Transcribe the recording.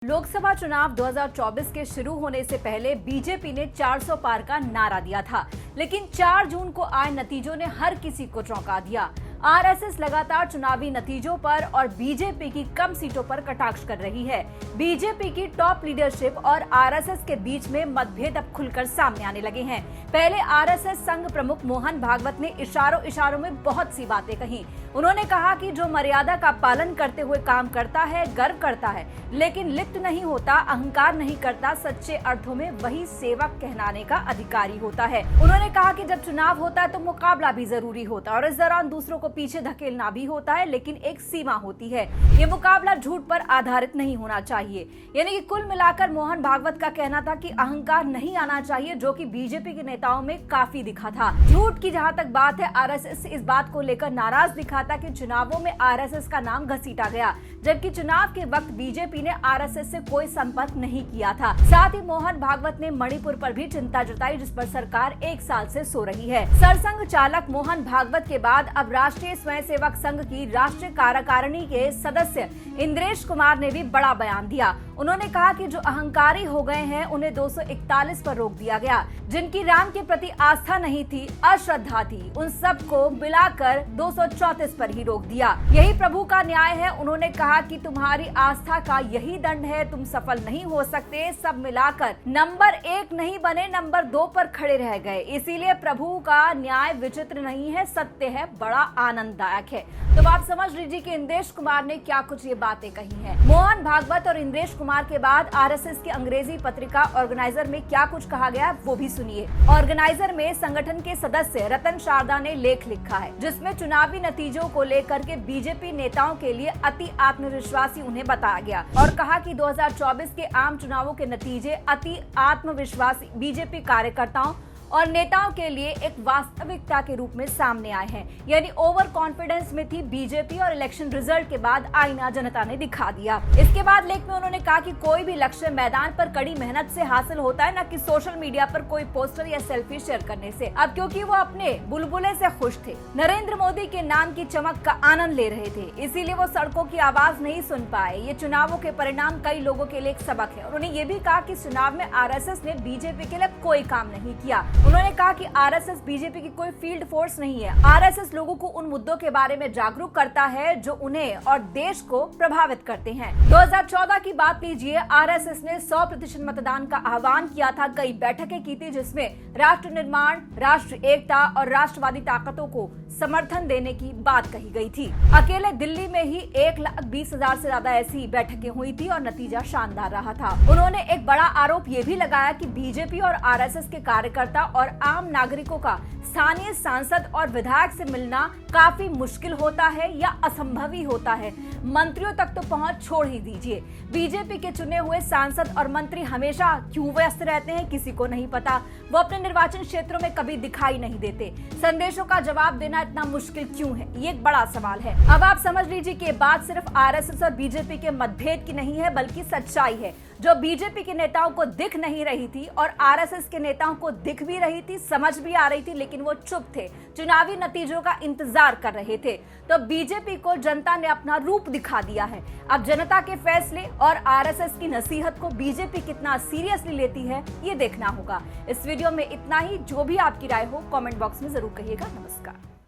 लोकसभा चुनाव 2024 के शुरू होने से पहले बीजेपी ने 400 पार का नारा दिया था, लेकिन 4 जून को आए नतीजों ने हर किसी को चौंका दिया। आरएसएस लगातार चुनावी नतीजों पर और बीजेपी की कम सीटों पर कटाक्ष कर रही है। बीजेपी की टॉप लीडरशिप और आरएसएस के बीच में मतभेद अब खुलकर सामने आने लगे हैं। पहले आरएसएस संघ प्रमुख मोहन भागवत ने इशारों में बहुत सी बातें कही। उन्होंने कहा कि जो मर्यादा का पालन करते हुए काम करता है, गर्व करता है, लेकिन लिप्त नहीं होता, अहंकार नहीं करता, सच्चे अर्थों में वही सेवक कहलाने का अधिकारी होता है। उन्होंने कहा कि जब चुनाव होता है तो मुकाबला भी जरूरी होता है और इस दौरान दूसरों को पीछे धकेलना भी होता है, लेकिन एक सीमा होती है। ये मुकाबला झूठ पर आधारित नहीं होना चाहिए। यानी कि कुल मिलाकर मोहन भागवत का कहना था कि अहंकार नहीं आना चाहिए, जो कि बीजेपी के नेताओं में काफी दिखा था। झूठ की जहां तक बात है, आरएसएस इस बात को लेकर नाराज दिखा था कि चुनावों में आरएसएस का नाम घसीटा गया, जबकि चुनाव के वक्त बीजेपी ने आरएसएस से कोई संपर्क नहीं किया था। साथ ही मोहन भागवत ने मणिपुर पर भी चिंता जताई, जिस पर सरकार 1 साल से सो रही है। सरसंघ चालक मोहन भागवत के बाद अब राष्ट्रीय स्वयंसेवक संघ की राष्ट्रीय कार्यकारिणी के सदस्य इंद्रेश कुमार ने भी बड़ा बयान दिया। उन्होंने कहा कि जो अहंकारी हो गए हैं उन्हें 241 पर रोक दिया गया। जिनकी राम के प्रति आस्था नहीं थी, अश्रद्धा थी, उन सबको मिलाकर 234 पर ही रोक दिया। यही प्रभु का न्याय है। उन्होंने कहा कि तुम्हारी आस्था का यही दंड है, तुम सफल नहीं हो सकते। सब मिलाकर नंबर 1 नहीं बने, नंबर 2 पर खड़े रह गए। इसीलिए प्रभु का न्याय विचित्र नहीं है, सत्य है, बड़ा आनंददायक है। तो आप समझ लीजिए कि इंद्रेश कुमार ने क्या कुछ ये बातें कही हैं। मोहन भागवत और इंद्रेश कुमार के बाद आरएसएस की अंग्रेजी पत्रिका ऑर्गेनाइजर में क्या कुछ कहा गया, वो भी सुनिए। ऑर्गेनाइजर में संगठन के सदस्य रतन शारदा ने लेख लिखा है, जिसमें चुनावी नतीजों को लेकर के बीजेपी नेताओं के लिए अति आत्मविश्वासी उन्हें बताया गया और कहा कि 2024 के आम चुनावों के नतीजे अति आत्मविश्वासी बीजेपी कार्यकर्ताओं और नेताओं के लिए एक वास्तविकता के रूप में सामने आए हैं। यानी ओवर कॉन्फिडेंस में थी बीजेपी और इलेक्शन रिजल्ट के बाद आईना जनता ने दिखा दिया। इसके बाद लेख में उन्होंने कहा कि कोई भी लक्ष्य मैदान पर कड़ी मेहनत से हासिल होता है, न कि सोशल मीडिया पर कोई पोस्टर या सेल्फी शेयर करने से। अब क्योंकि वो अपने बुलबुले से खुश थे, नरेंद्र मोदी के नाम की चमक का आनंद ले रहे थे, इसीलिए वो सड़कों की आवाज नहीं सुन पाए। ये चुनावों के परिणाम कई लोगों के लिए एक सबक है। उन्होंने ये भी कहा कि चुनाव में आरएसएस ने बीजेपी के लिए कोई काम नहीं किया। उन्होंने कहा कि आरएसएस बीजेपी की कोई फील्ड फोर्स नहीं है। आरएसएस लोगों को उन मुद्दों के बारे में जागरूक करता है जो उन्हें और देश को प्रभावित करते हैं। 2014 की बात लीजिए, आरएसएस ने 100% मतदान का आह्वान किया था। कई बैठकें की थी, जिसमें राष्ट्र निर्माण, राष्ट्र एकता और राष्ट्रवादी ताकतों को समर्थन देने की बात कही गई थी। अकेले दिल्ली में ही 1,20,000 से ज्यादा ऐसी बैठकें हुई थी और नतीजा शानदार रहा था। उन्होंने एक बड़ा आरोप ये भी लगाया कि बीजेपी और आरएसएस के कार्यकर्ता और आम नागरिकों का स्थानीय सांसद और विधायक से मिलना काफी मुश्किल होता है या असंभव ही होता है। मंत्रियों तक तो पहुंच छोड़ ही दीजिए। बीजेपी के चुने हुए सांसद और मंत्री हमेशा क्यों व्यस्त रहते हैं, किसी को नहीं पता। वो अपने निर्वाचन क्षेत्रों में कभी दिखाई नहीं देते। संदेशों का जवाब देना इतना मुश्किल क्यों है, ये एक बड़ा सवाल है। अब आप समझ लीजिए कि ये बात सिर्फ आरएसएस और बीजेपी के मतभेद की नहीं है, बल्कि सच्चाई है जो बीजेपी के नेताओं को दिख नहीं रही थी और आरएसएस के नेताओं को दिख भी रही थी, समझ भी आ रही थी, लेकिन वो चुप थे, चुनावी नतीजों का इंतजार कर रहे थे। तो बीजेपी को जनता ने अपना रूप दिखा दिया है। अब जनता के फैसले और आरएसएस की नसीहत को बीजेपी कितना सीरियसली लेती है, ये देखना होगा। इस वीडियो में इतना ही। जो भी आपकी राय हो कमेंट बॉक्स में जरूर कहिएगा। नमस्कार।